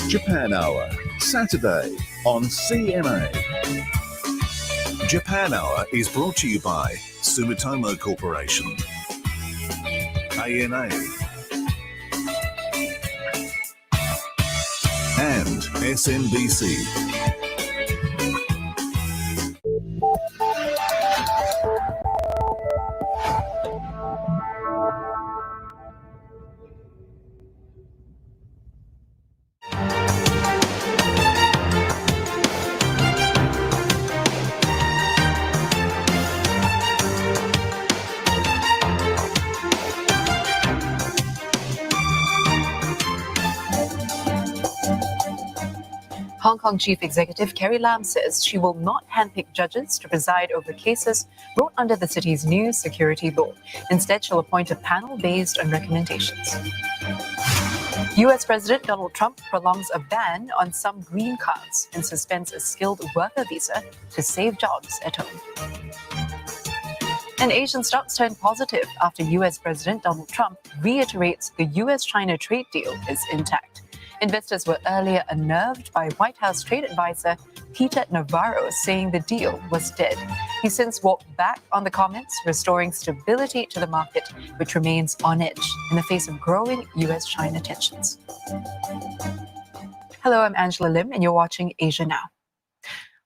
Japan Hour, Saturday on CMA. Japan Hour is brought to you by Sumitomo Corporation, ANA, and SMBC. Hong Kong Chief Executive Carrie Lam says she will not handpick judges to preside over cases brought under the city's new security law. Instead, she'll appoint a panel based on recommendations. US President Donald Trump prolongs a ban on some green cards and suspends a skilled worker visa to save jobs at home. And Asian stocks turned positive after US President Donald Trump reiterates the US-China trade deal is intact. Investors were earlier unnerved by White House trade advisor Peter Navarro saying the deal was dead. He since walked back on the comments, restoring stability to the market, which remains on edge in the face of growing US-China tensions. Hello, I'm Angela Lim, and you're watching Asia Now.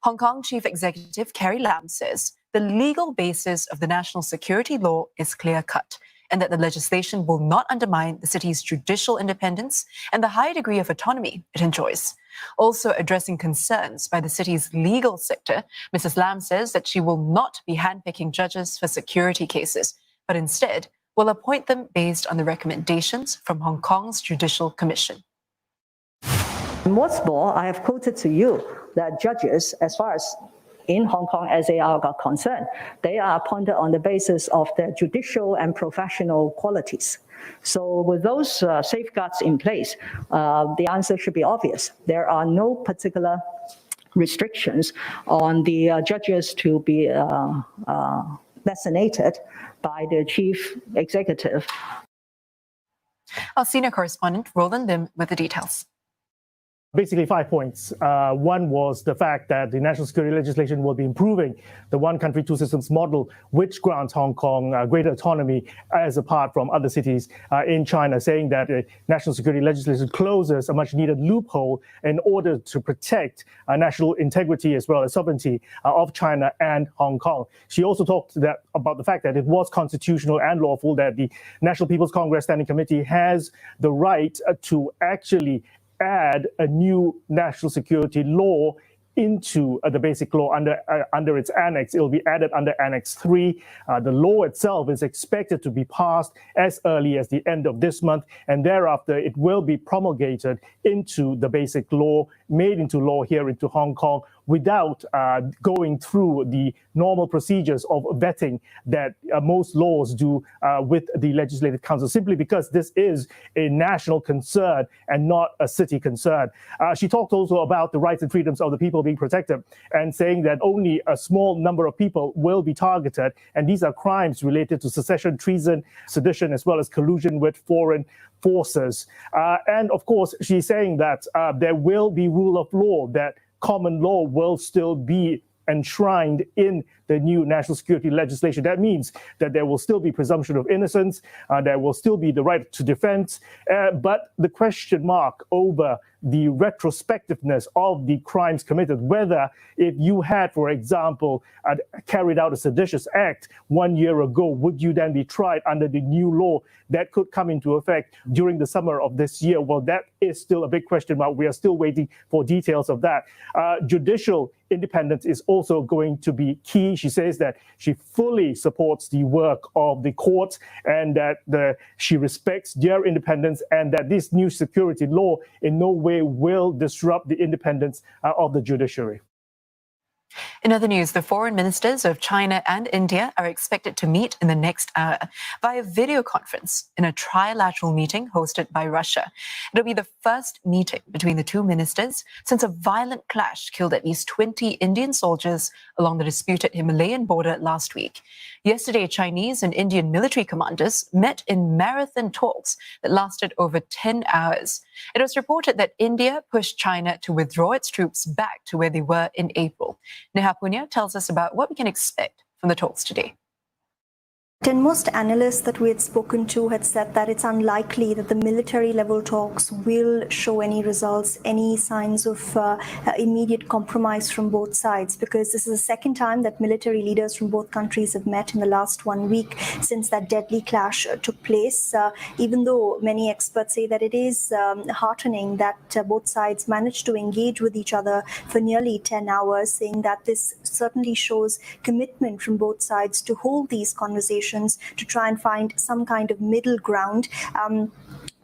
Hong Kong Chief Executive Carrie Lam says the legal basis of the national security law is clear-cut, and that the legislation will not undermine the city's judicial independence and the high degree of autonomy it enjoys. Also addressing concerns by the city's legal sector, Mrs. Lam says that she will not be handpicking judges for security cases, but instead will appoint them based on the recommendations from Hong Kong's Judicial Commission. What's more, I have quoted to you that judges, as far as in Hong Kong as they are concerned, they are appointed on the basis of their judicial and professional qualities. So with those safeguards in place, the answer should be obvious. There are no particular restrictions on the judges to be designated by the chief executive. Our senior correspondent, Roland Lim, with the details. Basically 5 points. One was the fact that the national security legislation will be improving the one country, two systems model, which grants Hong Kong greater autonomy as apart from other cities in China, saying that national security legislation closes a much needed loophole in order to protect national integrity as well as sovereignty of China and Hong Kong. She also talked about the fact that it was constitutional and lawful that the National People's Congress Standing Committee has the right to actually add a new national security law into the basic law under its annex. It will be added under Annex 3. The law itself is expected to be passed as early as the end of this month, and thereafter it will be promulgated into the basic law, made into law here into Hong Kong, without going through the normal procedures of vetting that most laws do with the Legislative Council, simply because this is a national concern and not a city concern. She talked also about the rights and freedoms of the people being protected, and saying that only a small number of people will be targeted, and these are crimes related to secession, treason, sedition, as well as collusion with foreign forces. And of course, she's saying that there will be rule of law, that common law will still be enshrined in the new national security legislation. That means that there will still be presumption of innocence, there will still be the right to defense, but the question mark over the retrospectiveness of the crimes committed, whether if you had, for example, carried out a seditious act 1 year ago, would you then be tried under the new law that could come into effect during the summer of this year? Well, that is still a big question mark. We are still waiting for details of that. Judicial independence is also going to be key. She says that she fully supports the work of the courts, and that she respects their independence, and that this new security law in no way will disrupt the independence of the judiciary. In other news, the foreign ministers of China and India are expected to meet in the next hour via video conference in a trilateral meeting hosted by Russia. It'll be the first meeting between the two ministers since a violent clash killed at least 20 Indian soldiers along the disputed Himalayan border last week. Yesterday, Chinese and Indian military commanders met in marathon talks that lasted over 10 hours. It was reported that India pushed China to withdraw its troops back to where they were in April. Neha Punya tells us about what we can expect from the talks today. And most analysts that we had spoken to had said that it's unlikely that the military level talks will show any results, any signs of immediate compromise from both sides, because this is the second time that military leaders from both countries have met in the last 1 week since that deadly clash took place. Even though many experts say that it is heartening that both sides managed to engage with each other for nearly 10 hours, saying that this certainly shows commitment from both sides to hold these conversations to try and find some kind of middle ground.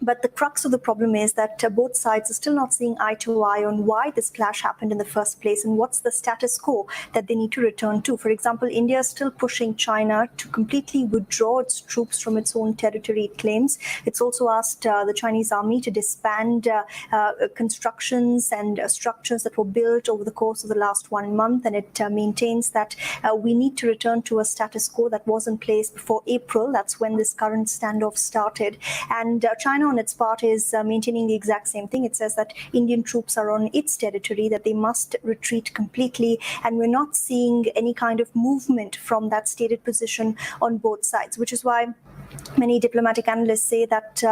But the crux of the problem is that both sides are still not seeing eye to eye on why this clash happened in the first place and what's the status quo that they need to return to. For example, India is still pushing China to completely withdraw its troops from its own territory, it claims. It's also asked the Chinese army to disband constructions and structures that were built over the course of the last 1 month. And it maintains that we need to return to a status quo that was in place before April. That's when this current standoff started. And China, on its part, is maintaining the exact same thing. It says that Indian troops are on its territory, that they must retreat completely, and we're not seeing any kind of movement from that stated position on both sides, which is why many diplomatic analysts say that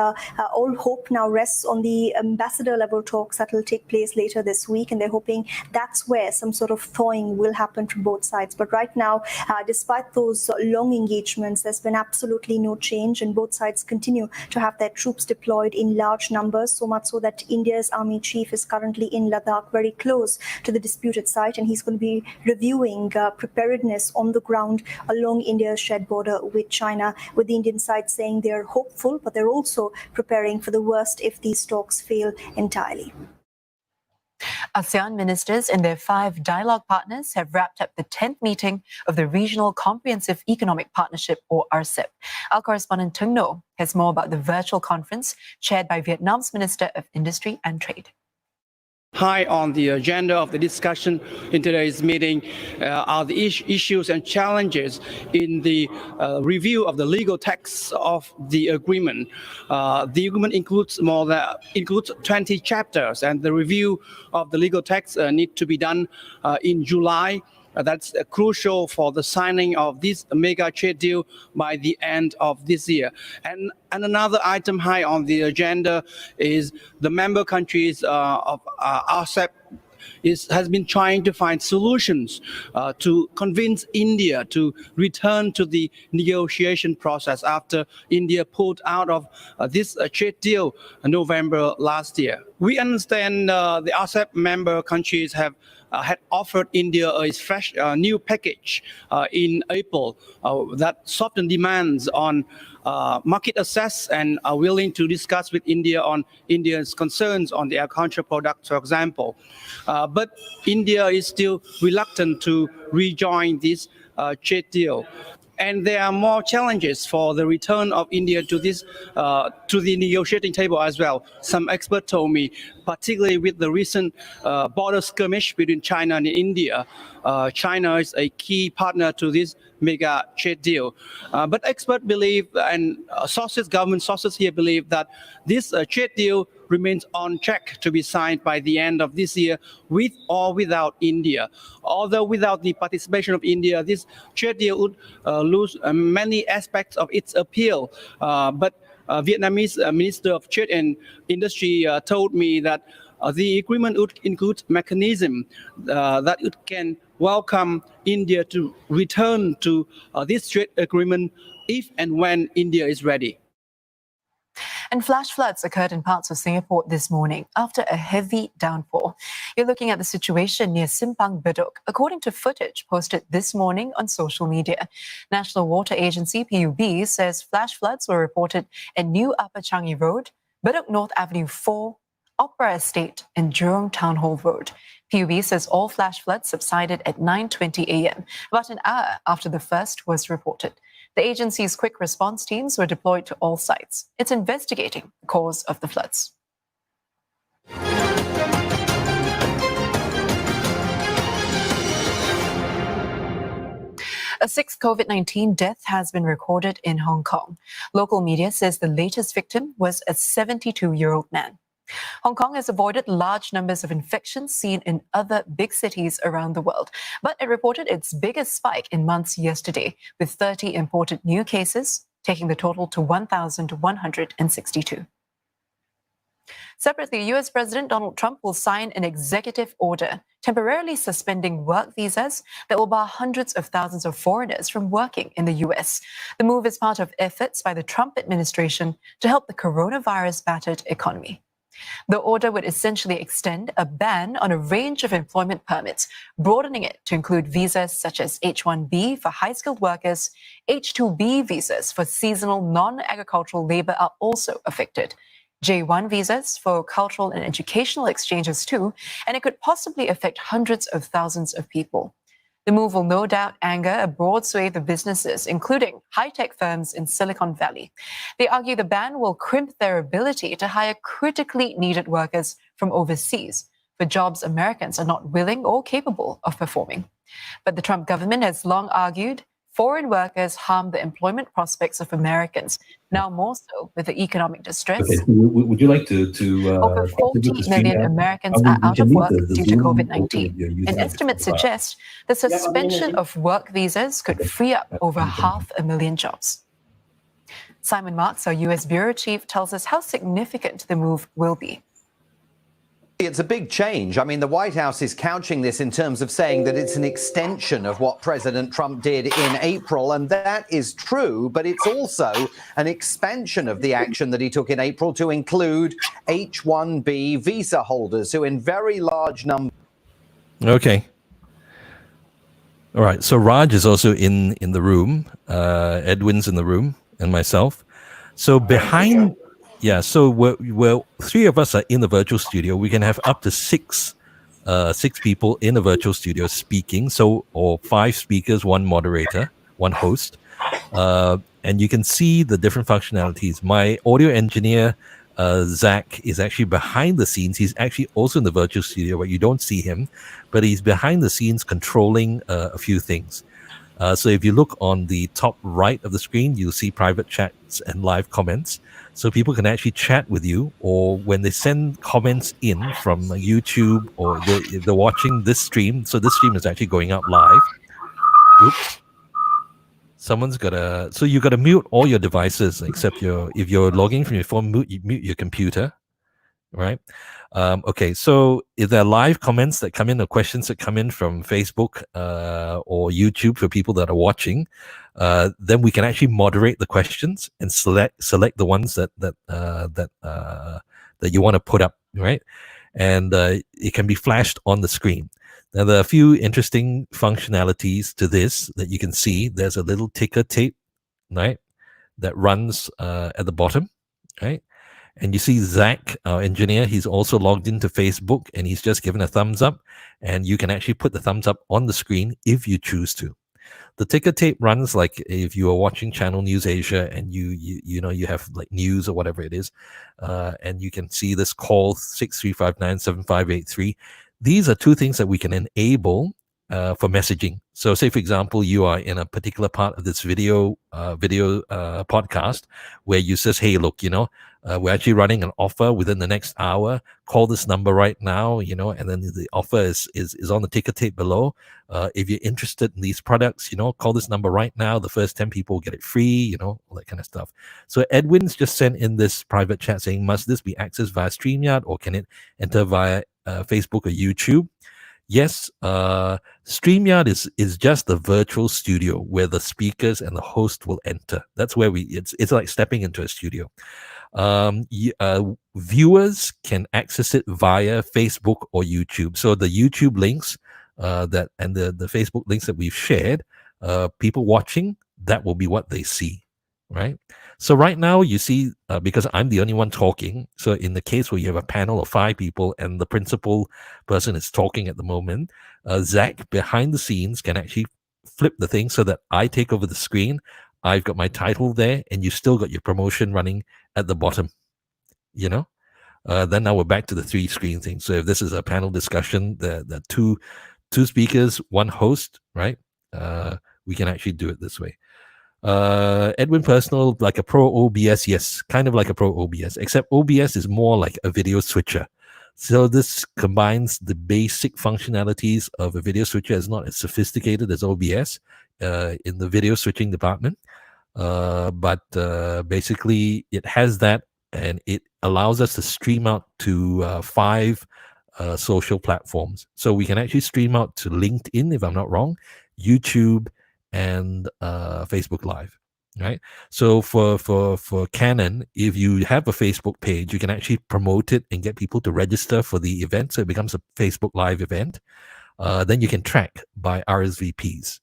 all hope now rests on the ambassador level talks that will take place later this week, and they're hoping that's where some sort of thawing will happen from both sides. But right now, despite those long engagements, there's been absolutely no change, and both sides continue to have their troops deployed in large numbers, so much so that India's army chief is currently in Ladakh, very close to the disputed site, and he's going to be reviewing preparedness on the ground along India's shared border with China, with the Indian side saying they're hopeful, but they're also preparing for the worst if these talks fail entirely. ASEAN ministers and their 5 dialogue partners have wrapped up the 10th meeting of the Regional Comprehensive Economic Partnership, or RCEP. Our correspondent Tung No has more about the virtual conference chaired by Vietnam's Minister of Industry and Trade. High on the agenda of the discussion in today's meeting are the issues and challenges in the review of the legal text of the agreement. The agreement includes 20 chapters, and the review of the legal text need to be done in July. That's crucial for the signing of this mega trade deal by the end of this year. And another item high on the agenda is the member countries of RCEP has been trying to find solutions to convince India to return to the negotiation process after India pulled out of this trade deal in November last year. We understand the RCEP member countries had offered India a fresh new package in April that softened demands on market access and are willing to discuss with India on India's concerns on the agricultural products, for example. But India is still reluctant to rejoin this trade deal. And there are more challenges for the return of India to this to the negotiating table as well. Some experts told me, particularly with the recent border skirmish between China and India, China is a key partner to this mega trade deal. But experts believe, and government sources here believe, that this trade deal remains on track to be signed by the end of this year, with or without India. Although without the participation of India, this trade deal would lose many aspects of its appeal. But Vietnamese Minister of Trade and Industry told me that the agreement would include mechanism that it can welcome India to return to this trade agreement if and when India is ready. And flash floods occurred in parts of Singapore this morning after a heavy downpour. You're looking at the situation near Simpang Bedok, according to footage posted this morning on social media. National Water Agency, PUB, says flash floods were reported at New Upper Changi Road, Bedok North Avenue 4, Opera Estate in Jurong Town Hall Road. PUB says all flash floods subsided at 9:20 a.m., about an hour after the first was reported. The agency's quick response teams were deployed to all sites. It's investigating the cause of the floods. A sixth COVID-19 death has been recorded in Hong Kong. Local media says the latest victim was a 72-year-old man. Hong Kong has avoided large numbers of infections seen in other big cities around the world, but it reported its biggest spike in months yesterday, with 30 imported new cases, taking the total to 1,162. Separately, US President Donald Trump will sign an executive order temporarily suspending work visas that will bar hundreds of thousands of foreigners from working in the US. The move is part of efforts by the Trump administration to help the coronavirus-battered economy. The order would essentially extend a ban on a range of employment permits, broadening it to include visas such as H-1B for high-skilled workers. H-2B visas for seasonal non-agricultural labor are also affected. J-1 visas for cultural and educational exchanges too, and it could possibly affect hundreds of thousands of people. The move will no doubt anger a broad swathe of businesses, including high-tech firms in Silicon Valley. They argue the ban will crimp their ability to hire critically needed workers from overseas for jobs Americans are not willing or capable of performing. But the Trump government has long argued foreign workers harm the employment prospects of Americans, now more so with the economic distress. Okay, would you like to over 40 million Americans are out of work due to COVID-19. And estimates suggest the suspension of work visas could free up over 500,000 jobs. Simon Marks, our US bureau chief, tells us how significant the move will be. It's a big change. I mean, the White House is couching this in terms of saying that it's an extension of what President Trump did in April, and that is true, but it's also an expansion of the action that he took in April to include H-1B visa holders who in very large numbers. Okay. All right. So Raj is also in the room. Edwin's in the room, and myself. So behind... Yeah, so we're three of us are in the virtual studio. We can have up to six people in the virtual studio speaking. So, or 5 speakers, 1 moderator, 1 host, and you can see the different functionalities. My audio engineer, Zach, is actually behind the scenes. He's actually also in the virtual studio, but you don't see him. But he's behind the scenes controlling a few things. So if you look on the top right of the screen, you'll see private chats and live comments. So people can actually chat with you, or when they send comments in from YouTube, or they're watching this stream. So this stream is actually going up live. Oops. Someone's so you gotta mute all your devices except if you're logging from your phone, mute your computer, right? Okay, so if there are live comments that come in or questions that come in from Facebook or YouTube for people that are watching, then we can actually moderate the questions and select the ones that you want to put up, right? And it can be flashed on the screen. Now, there are a few interesting functionalities to this that you can see. There's a little ticker tape, right, that runs at the bottom, right? And you see Zach, our engineer, he's also logged into Facebook, and he's just given a thumbs up, and you can actually put the thumbs up on the screen if you choose to. The ticker tape runs like if you are watching Channel News Asia and you have like news or whatever it is, and you can see this call 63597583. These are 2 things that we can enable for messaging. So say, for example, you are in a particular part of this video podcast where you says, hey, look, we're actually running an offer within the next hour. Call this number right now, and then the offer is on the ticker tape below. If you're interested in these products, call this number right now. The first 10 people will get it free, all that kind of stuff. So Edwin's just sent in this private chat saying, must this be accessed via StreamYard, or can it enter via Facebook or YouTube? Yes, StreamYard is just the virtual studio where the speakers and the host will enter. That's where it's like stepping into a studio. Viewers can access it via Facebook or YouTube. So the YouTube links and the Facebook links that we've shared, people watching, that will be what they see. right? So right now you see, because I'm the only one talking, so in the case where you have a panel of 5 people and the principal person is talking at the moment, Zach behind the scenes can actually flip the thing so that I take over the screen. I've got my title there, and you still got your promotion running at the bottom, you know? Then now we're back to the 3 screen thing. So if this is a panel discussion, the two speakers, 1 host, right? We can actually do it this way. Edwin Personal, like a pro OBS, yes, kind of like a pro OBS, except OBS is more like a video switcher. So this combines the basic functionalities of a video switcher. It's not as sophisticated as OBS in the video switching department, but basically it has that, and it allows us to stream out to 5 social platforms. So we can actually stream out to LinkedIn, if I'm not wrong, YouTube, and Facebook Live, right? So for Canon, if you have a Facebook page, you can actually promote it and get people to register for the event, so it becomes a Facebook Live event. Then you can track by RSVPs,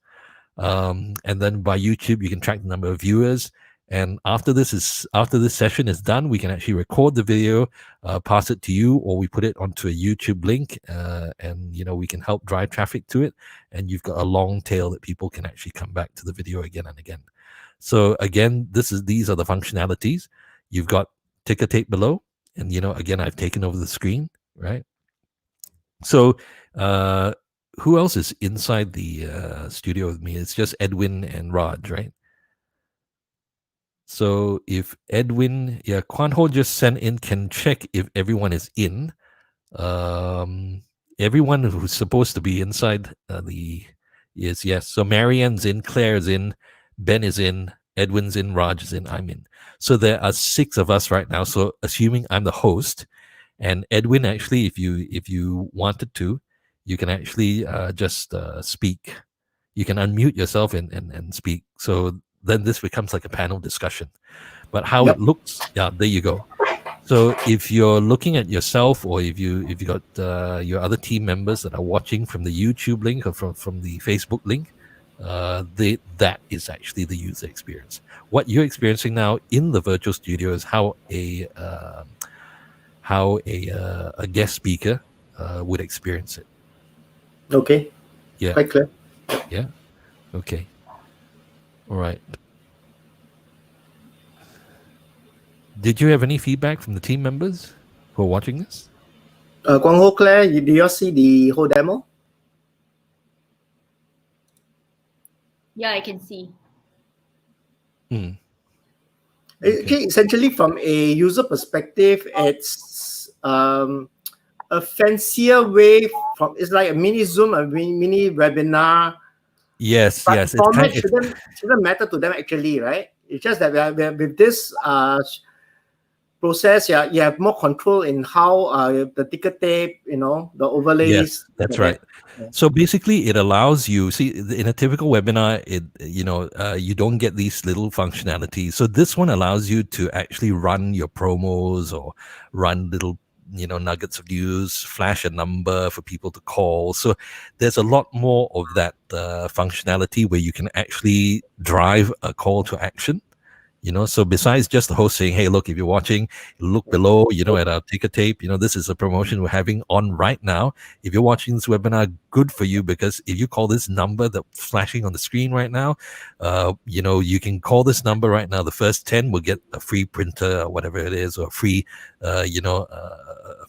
and then by YouTube you can track the number of viewers. And after this session is done, we can actually record the video, pass it to you, or we put it onto a YouTube link, and we can help drive traffic to it. And you've got a long tail that people can actually come back to the video again and again. So again, these are the functionalities. You've got ticker tape below, and again, I've taken over the screen, right? So who else is inside the studio with me? It's just Edwin and Raj, right? So if Edwin, Kwan Ho just sent in, can check if everyone is in. Everyone who's supposed to be inside is yes. So Marianne's in, Claire's in, Ben is in, Edwin's in, Raj is in, I'm in. So there are 6 of us right now. So assuming I'm the host, and Edwin, actually, if you wanted to, you can actually just speak. You can unmute yourself and speak. So then this becomes like a panel discussion. But how it looks, there you go. So if you're looking at yourself, or if you got your other team members that are watching from the YouTube link or from the Facebook link, that is actually the user experience. What you're experiencing now in the virtual studio is how a guest speaker would experience it. Okay. Yeah. Quite clear. Yeah. Okay. All right. Did you have any feedback from the team members who are watching this? Kwang Ho, Claire, do you all see the whole demo? Yeah, I can see. Okay, essentially, from a user perspective, it's a fancier way from. It's like a mini Zoom, a mini webinar. Yes, But yes. format shouldn't matter to them actually, right? It's just that with this process, you have more control in how the ticker tape, the overlays. Yes, that's right. Yeah. So basically, it allows you. See, in a typical webinar, you don't get these little functionalities. So this one allows you to actually run your promos or run little nuggets of news, flash a number for people to call. So there's a lot more of that functionality where you can actually drive a call to action. So besides just the host saying, hey, look, if you're watching, look below, at our ticker tape, this is a promotion we're having on right now. If you're watching this webinar, good for you, because if you call this number that's flashing on the screen right now, you can call this number right now. The first 10 will get a free printer or whatever it is, or a free, a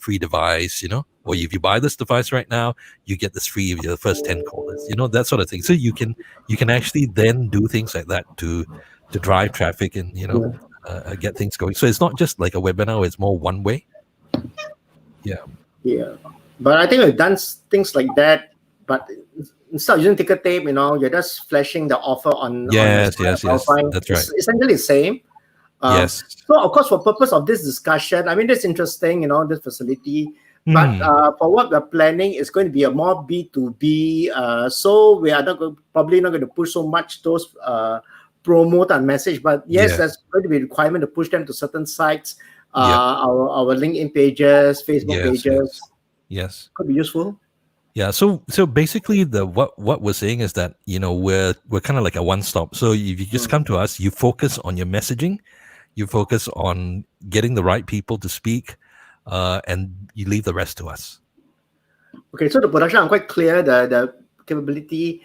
free device, or if you buy this device right now, you get this free of your first 10 callers, that sort of thing. So you can actually then do things like that to drive traffic and get things going. So it's not just like a webinar; it's more one way. Yeah. But I think we've done things like that. But instead of using ticker tape, you're just flashing the offer on. Yes. That's right. It's essentially the same. Yes. So of course, for purpose of this discussion, I mean, that's interesting. This facility. But for what we're planning, it's going to be a more B2B. So we are probably not going to push so much those. Promote and message, but yes, there's going to be a requirement to push them to certain sites, our LinkedIn pages, Facebook pages. Yes, could be useful. Yeah, so basically what we're saying is that, you know, we're kind of like a one-stop. So if you just come to us, you focus on your messaging, you focus on getting the right people to speak, and you leave the rest to us. Okay, so the production, I'm quite clear, the capability.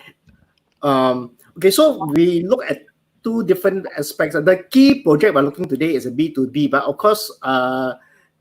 Okay, so we look at two different aspects. The key project we're looking today is a B2B, but of course,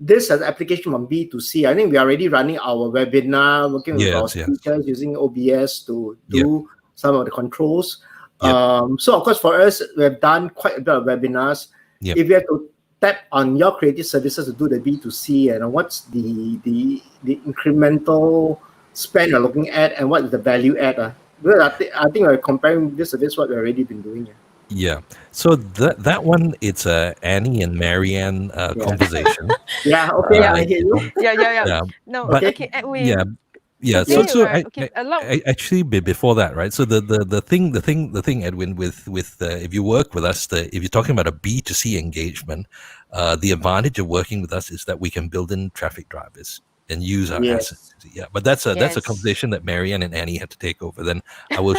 this has application from B2C. I think we are already running our webinar, working with our Yes, yes. speakers, using OBS to do some of the controls. Yep. So of course, for us, we have done quite a bit of webinars. Yep. If we have to tap on your creative services to do the B2C, and what's the incremental spend you're looking at, and what is the value add? Well, I think we're comparing this to this what we've already been doing. Yeah. So that one, it's a Annie and Marianne conversation. Yeah. Okay. I hear you. Yeah. No. But, Okay. Edwin. Yeah. Yeah. Okay, So right. Okay, actually before that, right? So the thing, Edwin, with if you work with us, if you're talking about a B2C engagement, the advantage of working with us is that we can build in traffic drivers and use our assets. Yeah, but that's a conversation that Marianne and Annie have to take over. Then I'll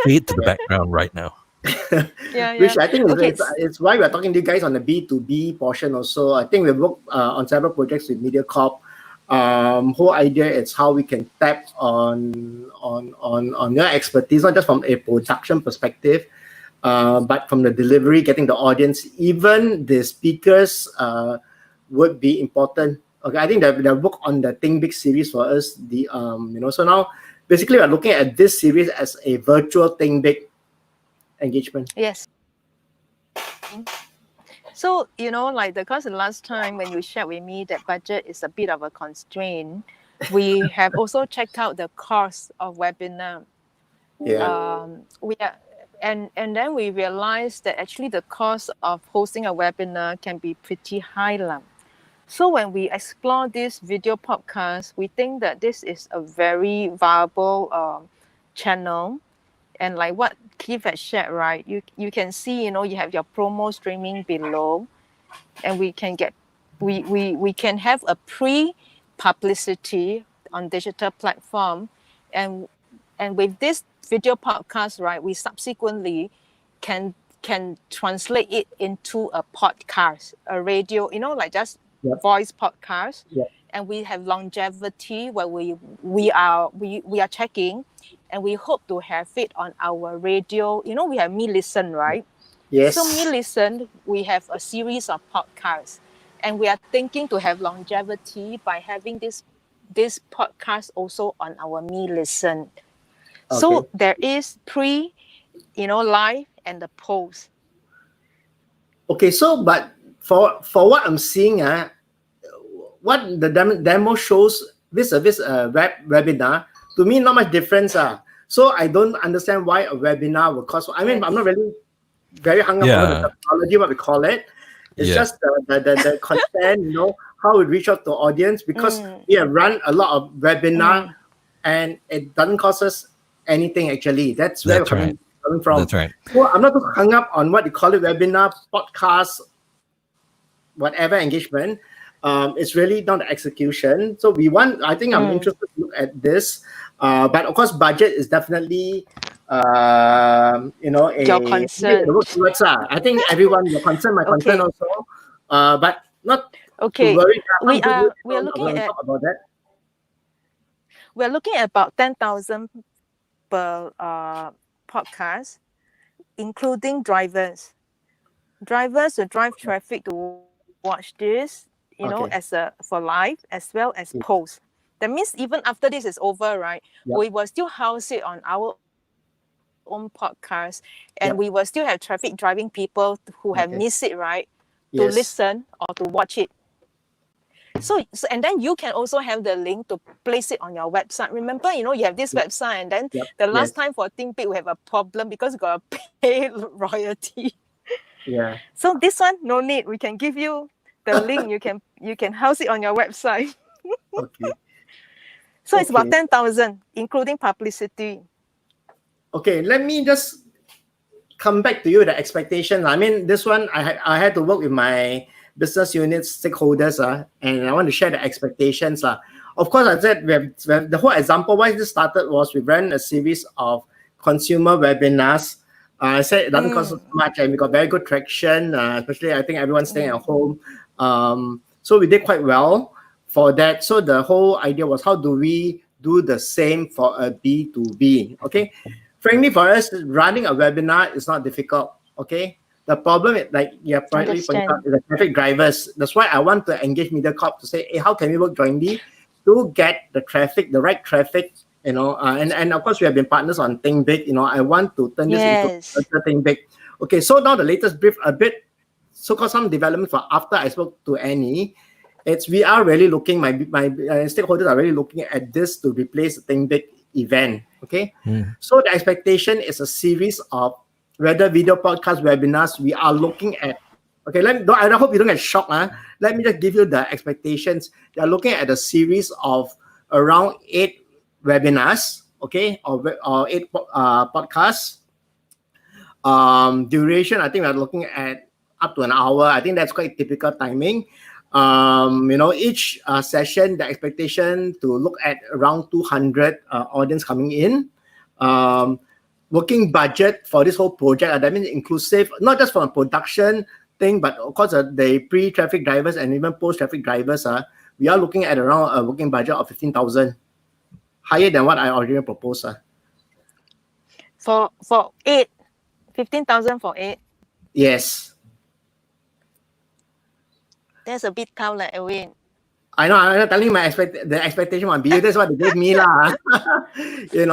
fade to the background right now. Which I think it's why we're talking to you guys on the B2B portion also. I think we've worked on several projects with MediaCorp. Whole idea is how we can tap on your expertise, not just from a production perspective, but from the delivery, getting the audience, even the speakers would be important. Okay, I think the work on the Think Big series for us, so now basically we're looking at this series as a virtual Think Big engagement. Yes. So, because the last time when you shared with me that budget is a bit of a constraint, we have also checked out the cost of webinar. And then we realized that actually the cost of hosting a webinar can be pretty high. So when we explore this video podcast, we think that this is a very viable channel. And like what Keith has shared, right? You can see, you have your promo streaming below, and we can have a pre-publicity on digital platform, and with this video podcast, right, we subsequently can translate it into a podcast, a radio, like just voice podcast, and we have longevity where we are checking. And we hope to have it on our radio. We have Me Listen, right? Yes. So Me Listen, we have a series of podcasts. And we are thinking to have longevity by having this podcast also on our Me Listen. Okay. So there is live and the post. Okay, so but for what I'm seeing, what the demo shows this webinar, to me, not much difference. So I don't understand why a webinar would cost. I mean, I'm not really very hung up on the technology, what we call it. It's just the content, how we reach out to audience, because we have run a lot of webinar and it doesn't cost us anything actually. That's where we're coming from. That's right. So I'm not too hung up on what you call it, webinar, podcast, whatever engagement. It's really not the execution. So I think I'm interested to look at this. But of course, budget is definitely, your concern. I think everyone, your concern, my concern also. But not okay. To worry. We are looking at about that. We're looking at about 10,000 per podcast, including drivers. Drivers will drive traffic to watch this. For live as well as post. That means even after this is over, right? We will still house it on our own podcast, and we will still have traffic driving people who have missed it, right? To listen or to watch it. So and then you can also have the link to place it on your website. Remember, you have this website, and then the last time for ThinkBig we have a problem because we got to pay royalty. Yeah. So this one, no need. We can give you the link, you can house it on your website. Okay. So it's about 10,000, including publicity. Okay, let me just come back to you with the expectation. I mean, this one I had to work with my business unit stakeholders, and I want to share the expectations. Of of course, I said the whole example why this started was we ran a series of consumer webinars. I said it doesn't cost us much, and we got very good traction. Especially, I think everyone's staying at home, so we did quite well for that. So the whole idea was, how do we do the same for a B2B? Okay, frankly, for us, running a webinar is not difficult. Okay, the problem is, like you have rightly pointed out, is the traffic drivers. That's why I want to engage MediaCorp to say, hey, how can we work jointly to get the traffic, the right traffic, and of course we have been partners on Think Big. I want to turn this into a Think Big. Okay, so now the latest brief, a bit so-called some development for after I spoke to Annie. We are really looking, my stakeholders are really looking at this to replace the Think Big event. Okay, so the expectation is a series of whether video podcast webinars we are looking at. Okay, I hope you don't get shocked. Let me just give you the expectations. They are looking at a series of around 8 webinars, okay, or 8 podcasts. Duration, I think we're looking at up to an hour. I think that's quite typical timing. Each session, the expectation to look at around 200 audience coming in. Working budget for this whole project, that means inclusive, not just from a production thing, but of course the pre-traffic drivers and even post-traffic drivers. We are looking at around a working budget of 15,000, higher than what I originally proposed. For 8, 15,000 for 8. Yes. That's a bit tough, like Edwin. I know. I'm not telling you the expectation on BU. That's what they gave me, lah. Because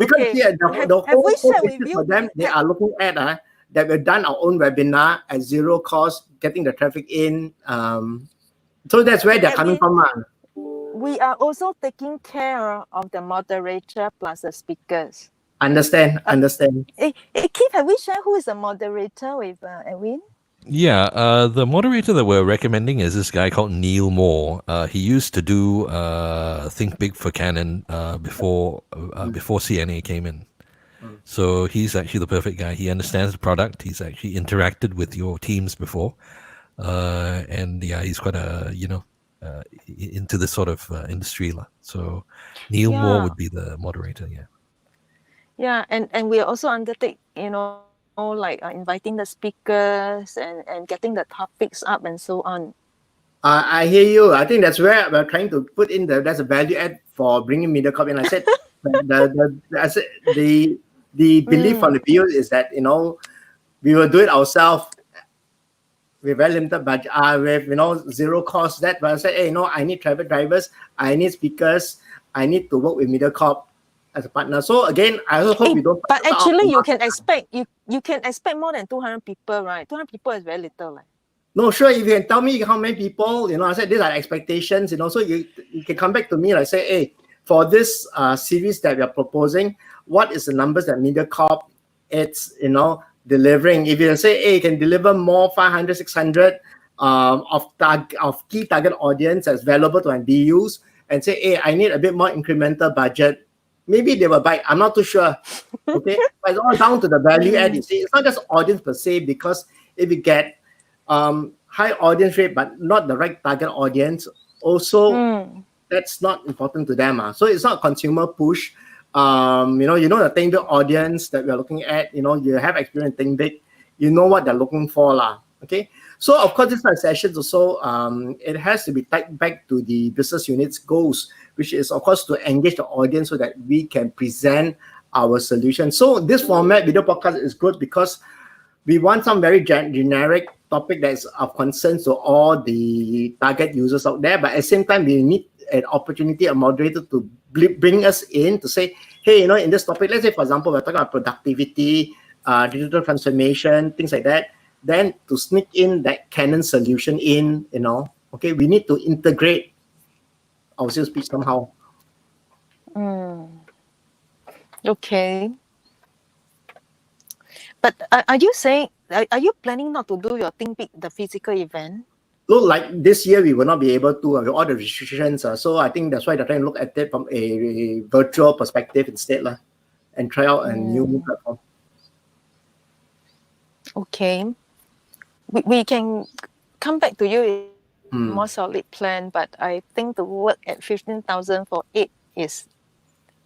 the whole issue for them, they are looking at that we've done our own webinar at zero cost, getting the traffic in. So that's where they're coming from. We are also taking care of the moderator plus the speakers. Understand. Keith, have we shared who is the moderator with Edwin? Yeah, the moderator that we're recommending is this guy called Neil Moore. He used to do Think Big for Canon before CNA came in. So he's actually the perfect guy. He understands the product. He's actually interacted with your teams before, and yeah, he's quite into this sort of industry. So Neil Moore would be the moderator. Yeah, and we also undertake, inviting the speakers and getting the topics up and so on. I hear you. I think that's where we're trying to put in that's a value add for bringing MediaCorp. And I said the belief from the BU is that we will do it ourselves with very limited budget, with zero cost. But I said, hey, I need traffic drivers, I need speakers, I need to work with MediaCorp as a partner. So again, I also hope you don't. But actually, you can expect more than 200 people, right? 200 people is very little, right? No, sure. If you can tell me how many people, I said these are expectations. So you can come back to me and say, hey, for this series that we are proposing, what is the numbers that MediaCorp it's delivering? If you say, hey, you can deliver more 500, 600 of key target audience that's valuable to my BUs, and say, hey, I need a bit more incremental budget. Maybe they will buy. I'm not too sure. Okay, but it's all down to the value add. You see, it's not just audience per se, because if you get high audience rate but not the right target audience, also that's not important to them. So it's not consumer push. The Think Big audience that we're looking at. You have experience in Think Big. You know what they're looking for, Okay. So of course, this sessions also it has to be tied back to the business unit's goals, which is of course to engage the audience so that we can present our solution. So this format, video podcast, is good because we want some very generic topic that's of concern to all the target users out there. But at the same time, we need an opportunity, a moderator to bring us in to say, hey, in this topic, let's say, for example, we're talking about productivity, digital transformation, things like that. Then to sneak in that Canon solution in, okay, we need to integrate our sales pitch somehow. Okay. But are you saying, are you planning not to do your Think Big, the physical event? Look, like this year, we will not be able to with all the restrictions. So I think that's why they're trying to look at it from a virtual perspective instead, and try out a new platform. Okay. We can come back to you more solid plan. But I think the work at 15,000 for 8 is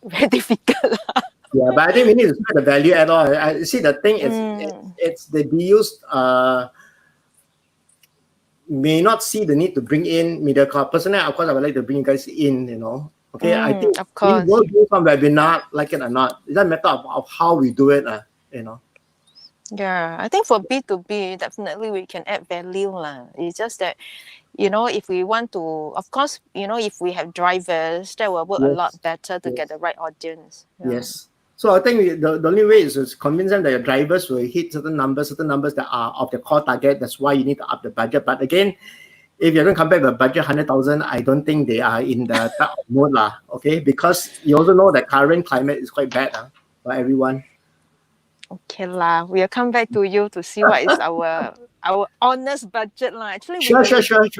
very difficult. Yeah, but I think we need to spread the value at all. I see the thing is it's the BUs may not see the need to bring in MediaCorp. Personally, of course, I would like to bring you guys in, Okay, I think of we course. will do some webinar, like it or not. It's a matter of how we do it, Yeah, I think for B2B, definitely we can add value. It's just that, if we want to, of course, if we have drivers, that will work a lot better to get the right audience. Yes. So I think the only way is to convince them that your drivers will hit certain numbers that are of the core target. That's why you need to up the budget. But again, if you're going to come back with a budget 100,000, I don't think they are in the type of mode, okay? Because you also know that current climate is quite bad for everyone. Okay we'll come back to you to see what is our honest budget Actually, Sure.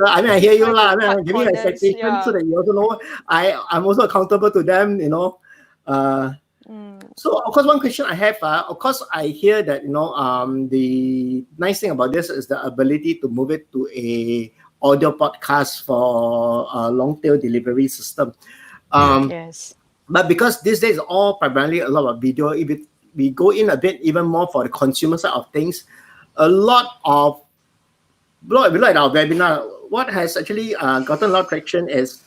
I mean, I hear you I'm giving you expectations so that you also know I'm also accountable to them. So of course, one question I have, of course, I hear that the nice thing about this is the ability to move it to a audio podcast for a long tail delivery system. Yes. But because these days all primarily a lot of video, if we go in a bit even more for the consumer side of things, a lot of like our webinar, what has actually gotten a lot of traction is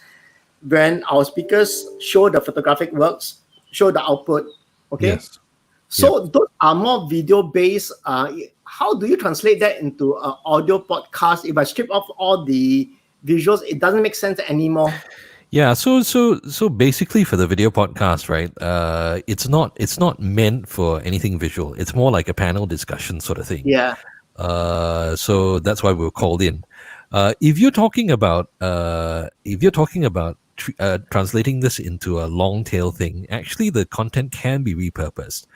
when our speakers show the photographic works, show the output. Okay. Yes. So those are more video based. How do you translate that into an audio podcast? If I strip off all the visuals, it doesn't make sense anymore. Yeah, so basically for the video podcast, right? It's not meant for anything visual. It's more like a panel discussion sort of thing. Yeah. So that's why we were called in. If you're talking about translating this into a long tail thing, actually the content can be repurposed.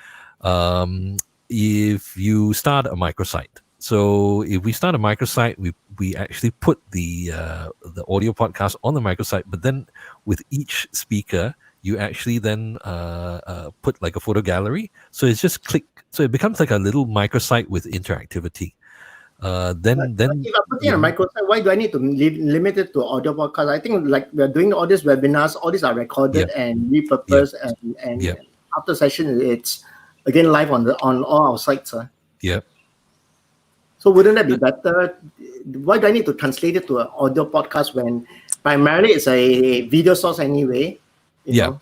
If you start a microsite. So if we start a microsite, we actually put the audio podcast on the microsite, but then with each speaker, you actually then put like a photo gallery. So it's just click. So it becomes like a little microsite with interactivity. Then if I'm putting a microsite, why do I need to limit it to audio podcast? I think like we're doing all these webinars, all these are recorded and repurposed, and after session, it's again live on all our sites. Yep. So wouldn't that be better? Why do I need to translate it to an audio podcast when primarily it's a video source anyway? You know?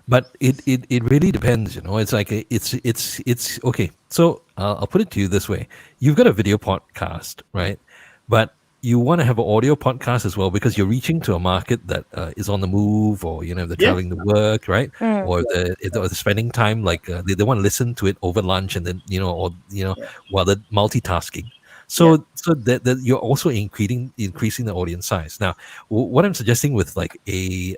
But it really depends. It's like it's okay. So I'll put it to you this way: you've got a video podcast, right? But you want to have an audio podcast as well because you're reaching to a market that is on the move, or they're traveling to work, right? Or they're spending time like they want to listen to it over lunch, and then while they're multitasking. So that you're also increasing the audience size. Now, what I'm suggesting with like a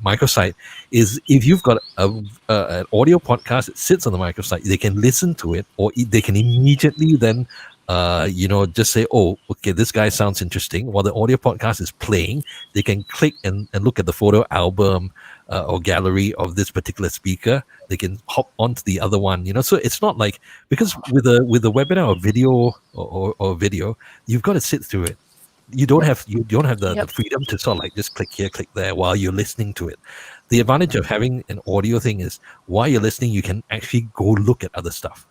microsite is if you've got an audio podcast that sits on the microsite, they can listen to it, or they can immediately then just say, oh, okay, this guy sounds interesting. While the audio podcast is playing, they can click and look at the photo album or gallery of this particular speaker. They can hop onto the other one, So it's not like, because with a webinar or video or video, you've got to sit through it. You don't have the freedom to sort of like just click here, click there while you're listening to it. The advantage of having an audio thing is while you're listening, you can actually go look at other stuff.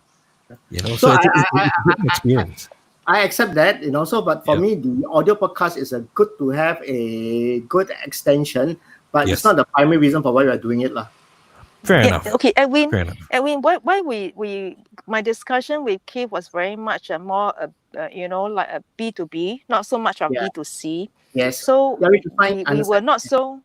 So it's a good experience. I accept that, but for me, the audio podcast is good to have a good extension, but it's not the primary reason for why we are doing it. Fair enough. Okay, Edwin. Fair enough. Edwin, why my discussion with Keith was very much more like a B2B, not so much of B2C. Yes. So we were not so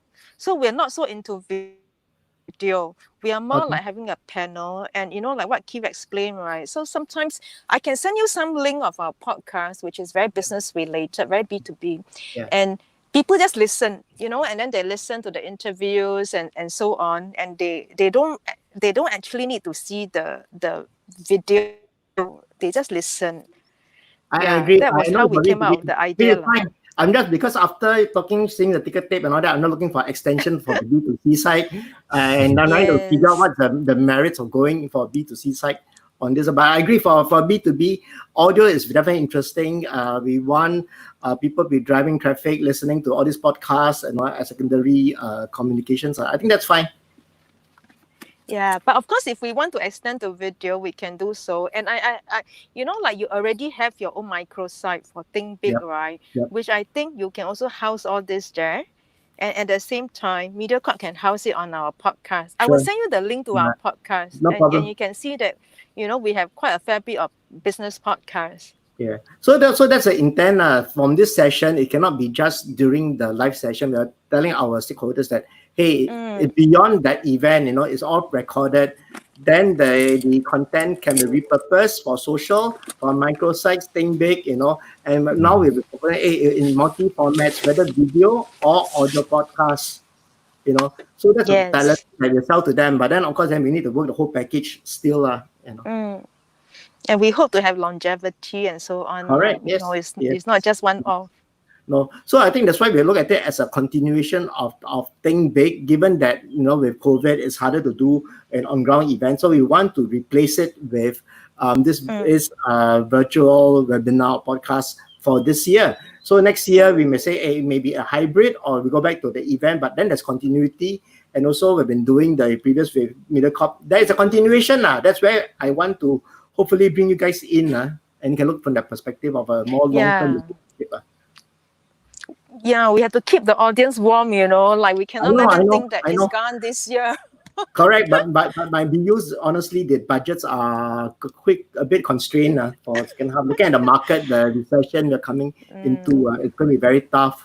we're not so into video. We are more like having a panel, and like what Keith explained, right? So sometimes I can send you some link of our podcast, which is very business related, very B2B, and people just listen, and then they listen to the interviews and so on, and they don't actually need to see the video. They just listen. I agree. That was how we came out with the idea. I'm just, because after seeing the ticket tape and all that, I'm not looking for extension for the B2C side, and I'm trying to figure out what the merits of going for a B2C side on this. But I agree for B2B, audio is definitely interesting. We want people to be driving traffic, listening to all these podcasts and as secondary communications. I think that's fine. Yeah, but of course, if we want to extend the video, we can do so. And I like you already have your own microsite for Think Big, right? Yep. Which I think you can also house all this there. And at the same time, MediaCorp can house it on our podcast. I will send you the link to our podcast. No problem. And you can see that, we have quite a fair bit of business podcasts. Yeah. So that's the intent from this session. It cannot be just during the live session. We are telling our stakeholders that, hey, beyond that event, it's all recorded. Then the content can be repurposed for social, for microsites, Think Big, and now we're in multi formats, whether video or audio podcasts, So that's a talent that we sell to them. But then, of course, then we need to work the whole package still, And we hope to have longevity and so on. Correct. Yes. It's not just one off. No, so I think that's why we look at it as a continuation of Think Big, given that with COVID it's harder to do an on-ground event. So we want to replace it with this virtual webinar podcast for this year. So next year we may say maybe a hybrid, or we go back to the event, but then there's continuity. And also we've been doing the previous with MediaCorp. There is a continuation now. That's where I want to hopefully bring you guys in, and you can look from the perspective of a more long-term. Yeah, we have to keep the audience warm, like we cannot let them think that it's gone this year. Correct, but my BUs, honestly, the budgets are a bit constrained for second half. Looking at the market, the recession we're coming into, it's going to be very tough.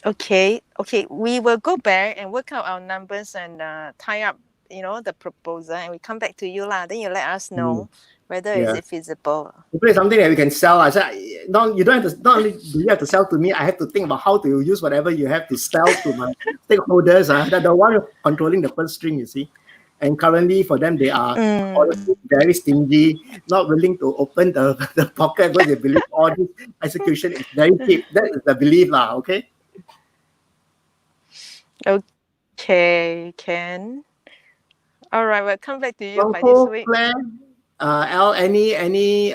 Okay, we will go back and work out our numbers and tie up, the proposal, and we come back to you lah. Then you let us know whether it's feasible. It's something that we can sell. I said, no, you don't have to. Not only do you have to sell to me, I have to think about how to use whatever you have to sell to my stakeholders. They're the one controlling the first string, you see. And currently, for them, they are honestly very stingy, not willing to open the pocket because they believe all this execution is very cheap. That is the belief, lah. Okay. Okay, Ken. All right, we'll come back to you by this week. Claire, Al, any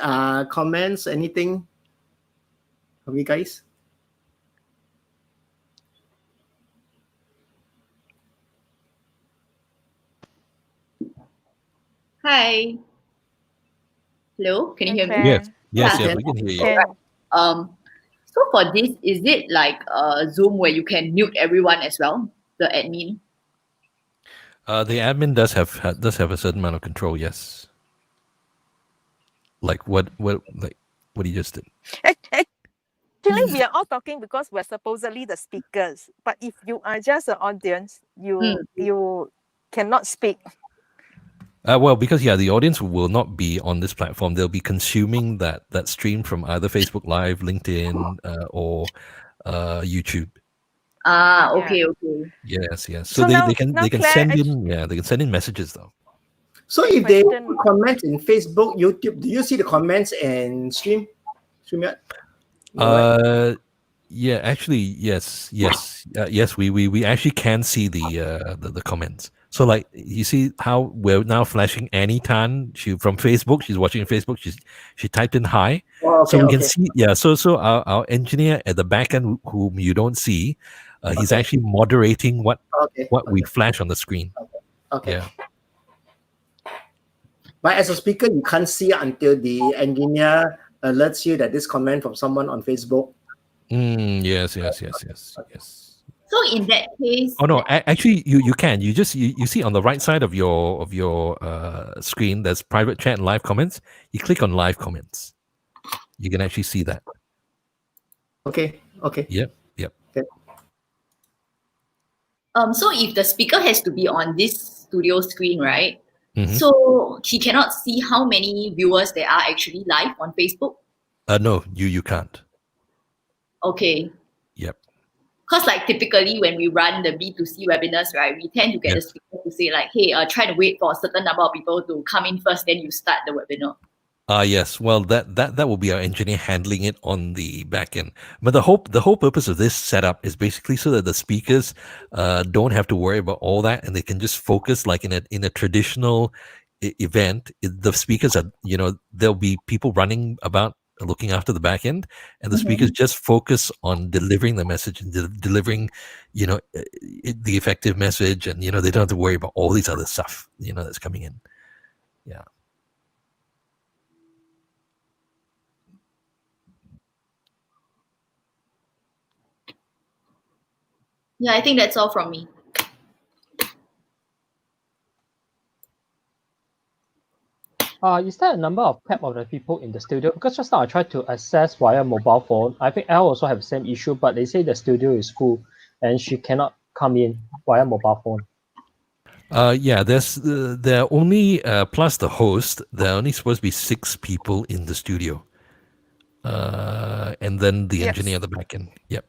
comments, anything from you guys? Hi. Hello, can you hear me? Yes, we can hear you. Right. So for this, is it like Zoom where you can mute everyone as well, the admin? The admin does have a certain amount of control, yes. Like what you just did. Actually, we are all talking because we're supposedly the speakers. But if you are just an audience, you cannot speak. Well, because the audience will not be on this platform. They'll be consuming that stream from either Facebook Live, LinkedIn, or YouTube. Okay. Yes. So they can send in messages though. So if they comment in Facebook, YouTube, do you see the comments and stream? Yeah, actually, yes. Yes, we actually can see the comments. So like you see how we're now flashing Annie Tan. She from Facebook. She's watching Facebook. She typed in hi. So we can see. Yeah. So our engineer at the back end, whom you don't see, he's actually moderating what we flash on the screen. Okay. Yeah. But as a speaker, you can't see until the engineer alerts you that this comment from someone on Facebook. Yes. So in that case, oh no, actually you can. You see on the right side of your screen, there's private chat and live comments. You click on live comments. You can actually see that. Okay. Yep. Okay. So if the speaker has to be on this studio screen, right? Mm-hmm. So he cannot see how many viewers there are actually live on Facebook? No, you can't. Okay. Yep. Because like typically when we run the B2C webinars, right, we tend to get the speaker to say like, hey, try to wait for a certain number of people to come in first, then you start the webinar. Yes. Well, that will be our engineer handling it on the back end. But the whole purpose of this setup is basically so that the speakers don't have to worry about all that, and they can just focus like in a traditional event, the speakers are, there'll be people running about looking after the back end, and the speakers just focus on delivering the message and delivering, the effective message, and they don't have to worry about all these other stuff, that's coming in. Yeah. Yeah, I think that's all from me. Is there a number of cap of the people in the studio? Because just now I tried to access via mobile phone. I think Elle also have the same issue, but they say the studio is full and she cannot come in via mobile phone. Yeah, there are only plus the host. There are only supposed to be 6 people in the studio, and then the engineer at the back end. Yep.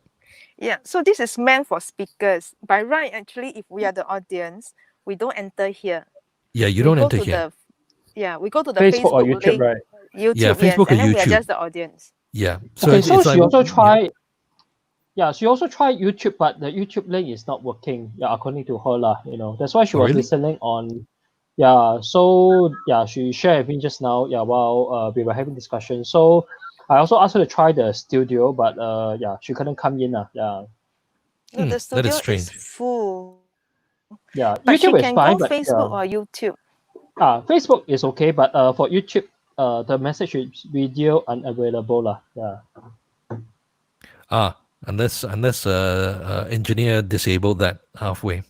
Yeah, so this is meant for speakers. By right, actually, if we are the audience, we don't enter here. Yeah, you don't enter here. We go to the Facebook or Facebook YouTube, right? YouTube, Yeah, Facebook yes, and or then we are YouTube. just the audience. Yeah. So, okay, so it's she like, also tried. Yeah, she also tried YouTube, but the YouTube link is not working. Yeah, according to her, lah. That's why she was really? listening on. Yeah, so yeah, she shared with me just now. Yeah, while we were having discussion. So I also asked her to try the studio, but yeah, she couldn't come in. Yeah. No, the that studio is is strange. full. Yeah, But she YouTube is can fine, go but Facebook yeah. or YouTube. Facebook is okay, but for YouTube, the message is video unavailable, lah. Yeah. Unless engineer disabled that halfway.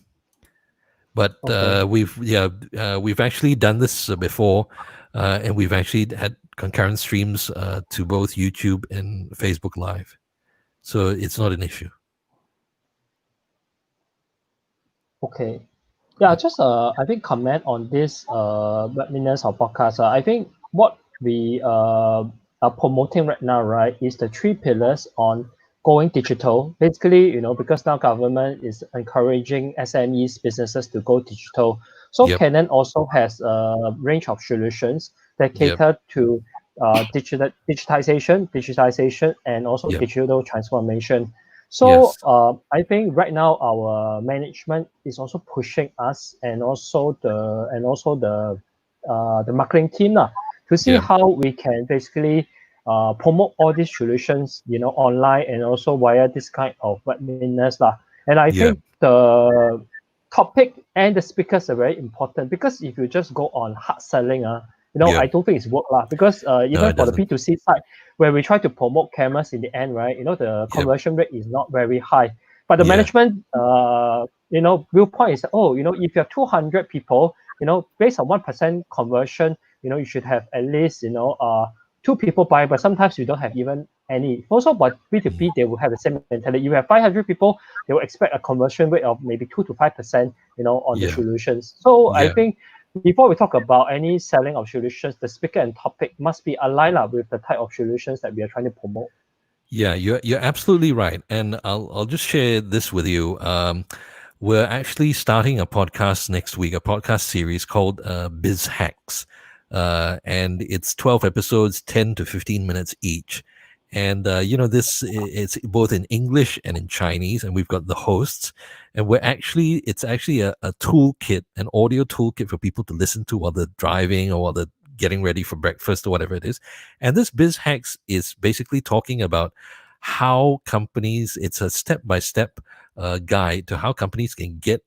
But Okay. we've actually done this before, and we've actually had concurrent streams to both YouTube and Facebook Live, so it's not an issue. Okay. Yeah, just I think comment on this webinars or podcast. I think what we are promoting right now, right, is the 3 pillars on going digital. Basically, because now government is encouraging SMEs businesses to go digital. So Yep. Canon also has a range of solutions that cater to digitization, and also Yep. digital transformation. So I think right now our management is also pushing us, and also the marketing team to see Yeah. how we can basically promote all these solutions, online and also via this kind of webinars lah. And I think the topic and the speakers are very important, because if you just go on hard selling, I don't think it's work lah, because even it for the doesn't. B2C side, where we try to promote cameras in the end, right, the conversion rate is not very high. But the management, viewpoint is, if you have 200 people, based on 1% conversion, you should have at least, 2 people buy, but sometimes you don't have even any. Also, but B2B, they will have the same mentality. You have 500 people, they will expect a conversion rate of maybe 2 to 5%, on the solutions. So I think before we talk about any selling of solutions, the speaker and topic must be aligned with the type of solutions that we are trying to promote. Yeah, you're absolutely right, and I'll just share this with you. We're actually starting a podcast next week, a podcast series called Biz Hacks, and it's 12 episodes, 10 to 15 minutes each. And this it's both in English and in Chinese, and we've got the hosts, and it's actually a toolkit, an audio toolkit for people to listen to while they're driving or while they're getting ready for breakfast or whatever it is. And this Biz Hacks is basically talking about how companies, it's a step-by-step guide to how companies can get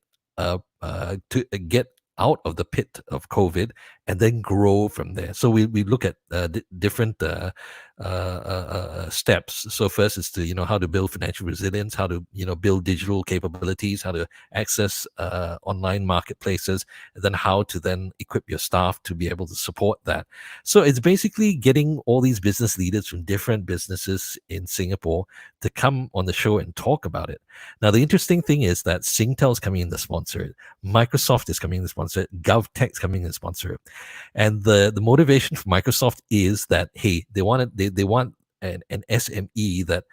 get out of the pit of COVID and then grow from there. So we look at different steps. So first is to how to build financial resilience, how to build digital capabilities, how to access online marketplaces, and then how to then equip your staff to be able to support that. So it's basically getting all these business leaders from different businesses in Singapore to come on the show and talk about it. Now the interesting thing is that Singtel's coming in to sponsor it, Microsoft is coming in to sponsor it, GovTech's coming in to sponsor it. And the motivation for Microsoft is that, hey, they want an SME that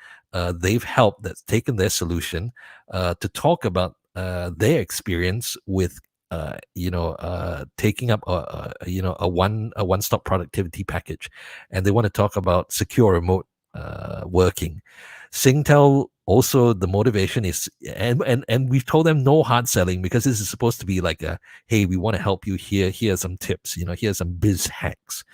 they've helped, that's taken their solution to talk about their experience with taking up a one-stop productivity package, and they want to talk about secure remote working. Singtel also the motivation is, and we've told them no hard selling, because this is supposed to be like a, hey, we want to help you here. Here are some tips. Here's some biz hacks.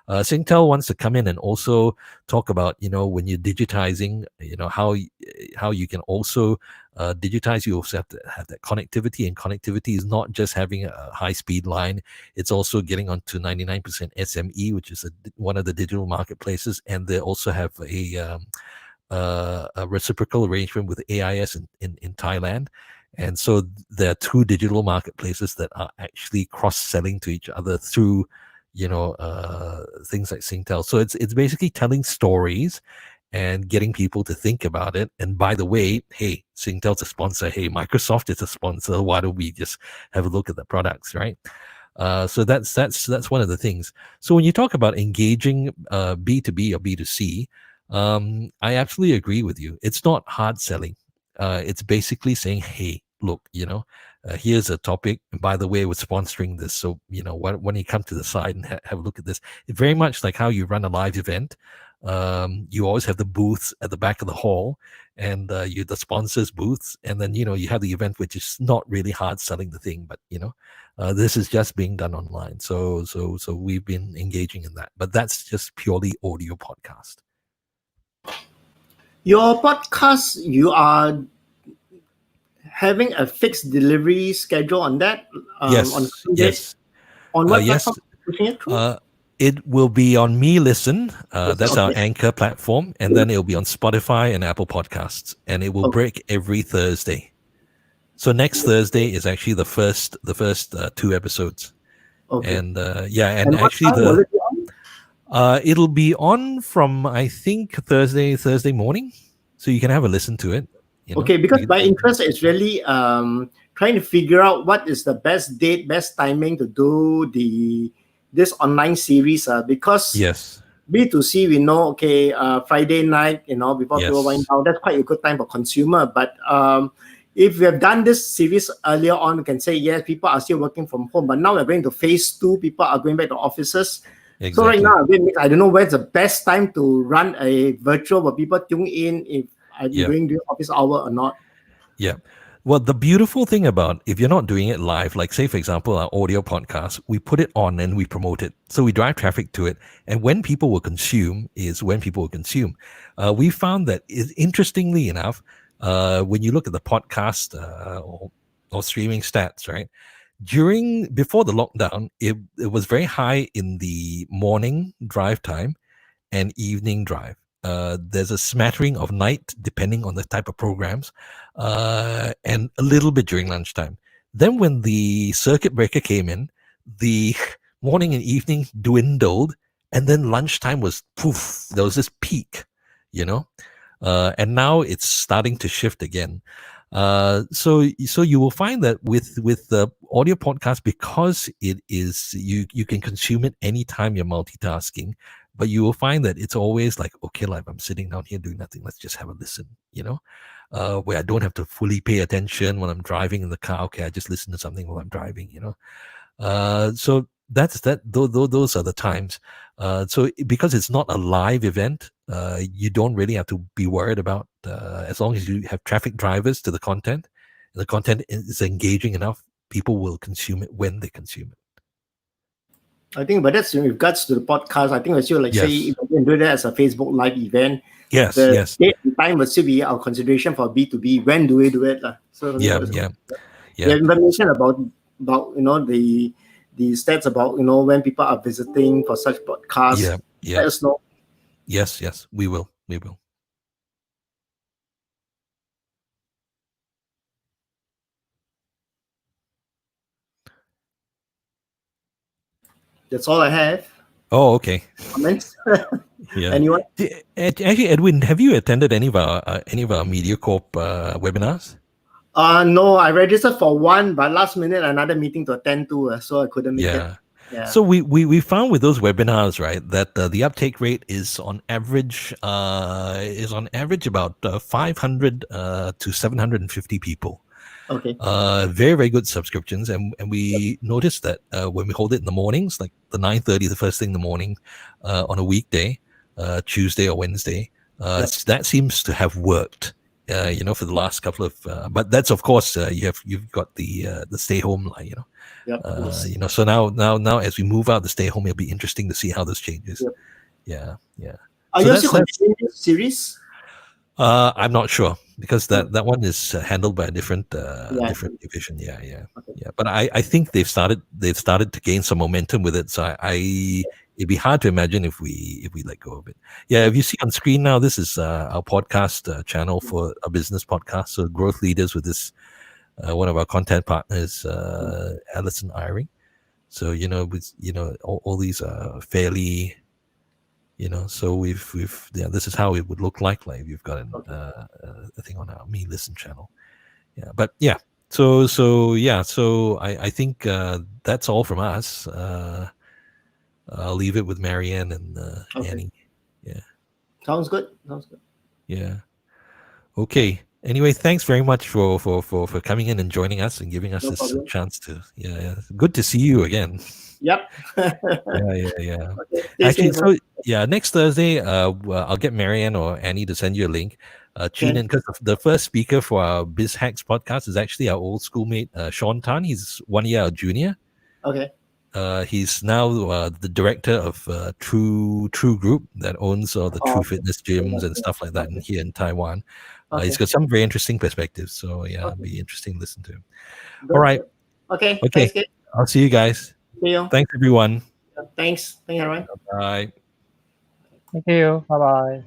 Singtel wants to come in and also talk about, when you're digitizing, how you can also digitize. You also have to have that connectivity, and connectivity is not just having a high-speed line. It's also getting onto 99% SME, which is one of the digital marketplaces, and they also have a reciprocal arrangement with AIS in Thailand. And so there are two digital marketplaces that are actually cross-selling to each other through things like Singtel. So it's basically telling stories and getting people to think about it. And by the way, hey, Singtel's a sponsor. Hey, Microsoft is a sponsor. Why don't we just have a look at the products, right? So that's one of the things. So when you talk about engaging B2B or B2C, I absolutely agree with you. It's not hard selling. It's basically saying, hey, look, here's a topic. And by the way, we're sponsoring this. So, when you come to the site and have a look at this, it's very much like how you run a live event. You always have the booths at the back of the hall, and the sponsors booths. And then, you have the event, which is not really hard selling the thing, but, this is just being done online. So we've been engaging in that, but that's just purely audio podcast. Your podcast, you are having a fixed delivery schedule on that? Yes. On what platform? Pushing it through? It will be on Me Listen. That's our anchor platform, and then it'll be on Spotify and Apple Podcasts, and it will break every Thursday. So next Thursday is actually the first 2 episodes. Okay. And and actually it'll be on from, I think, Thursday morning, so you can have a listen to it. Okay, because my interest is really trying to figure out what is the best date, best timing to do this online series. Because B2C, we know, Friday night, before people wind down, that's quite a good time for consumer. But if we have done this series earlier on, we can say, yes, people are still working from home. But now we're going to phase 2, people are going back to offices. Exactly. So right now, I don't know where's the best time to run a virtual where people tune in, if I'm doing the office hour or not. Yeah. Well, the beautiful thing about, if you're not doing it live, like say, for example, our audio podcast, we put it on and we promote it. So we drive traffic to it. And when people will consume is when people will consume. We found that, interestingly enough, when you look at the podcast or streaming stats, right? Before the lockdown, it was very high in the morning drive time and evening drive. There's a smattering of night, depending on the type of programs, and a little bit during lunchtime. Then when the circuit breaker came in, the morning and evening dwindled, and then lunchtime was poof. There was this peak, and now it's starting to shift again. So you will find that with the audio podcast, because it is you can consume it anytime you're multitasking. But you will find that it's always like, okay, like I'm sitting down here doing nothing, let's just have a listen, where I don't have to fully pay attention when I'm driving in the car. Okay, I just listen to something while I'm driving, So that's that. Those are the times. So because it's not a live event, you don't really have to be worried about, as long as you have traffic drivers to the content, and the content is engaging enough, people will consume it when they consume it. I think, but that's in regards to the podcast. I think we still say if we can do that as a Facebook Live event. The date and time will still be our consideration for B2B. When do we do it? So the information about the stats about when people are visiting for such podcasts. Let us know. Yes, we will. That's all I have. Oh, okay. Comments? Anyone? Actually, Edwin, have you attended any of our MediaCorp webinars? No, I registered for one, but last minute another meeting to attend to, so I couldn't make it. Yeah. So we found with those webinars, right, that the uptake rate is on average about 500 to 750 people. Okay. Very, very good subscriptions, and we noticed that when we hold it in the mornings, like the 9:30, the first thing in the morning, on a weekday, Tuesday or Wednesday, that seems to have worked. for the last couple of. But that's of course you've got the stay home, Yep. Yes. So now as we move out the stay home, it'll be interesting to see how this changes. Yep. Yeah. Are So you also continuing this series? I'm not sure because that one is handled by a different different division. Yeah. But I think they've started to gain some momentum with it. So it'd be hard to imagine if we let go of it. Yeah. If you see on screen now, this is our podcast channel for a business podcast. So Growth Leaders with this one of our content partners, Alison Iring. So with all these are fairly. So we've this is how it would look like you've got a thing on our Me Listen channel. Yeah, but yeah. So I think that's all from us. I'll leave it with Marianne and Annie. Yeah. Sounds good. Yeah. Okay. Anyway, thanks very much for coming in and joining us and giving us this chance to. Yeah. Good to see you again. Yep. Yeah. Actually, so next Thursday, I'll get Marianne or Annie to send you a link. Tune in because the first speaker for our Biz Hacks podcast is actually our old schoolmate Sean Tan. He's 1 year our junior. Okay. He's now the director of True Group that owns all the True Fitness gyms and stuff like that here in Taiwan. He's got some very interesting perspectives. So it'll be interesting to listen to him. Good. All right. Okay. Thanks, I'll see you guys. See you. Thanks, everyone. Thanks, everyone. Bye. Thank you. Bye bye.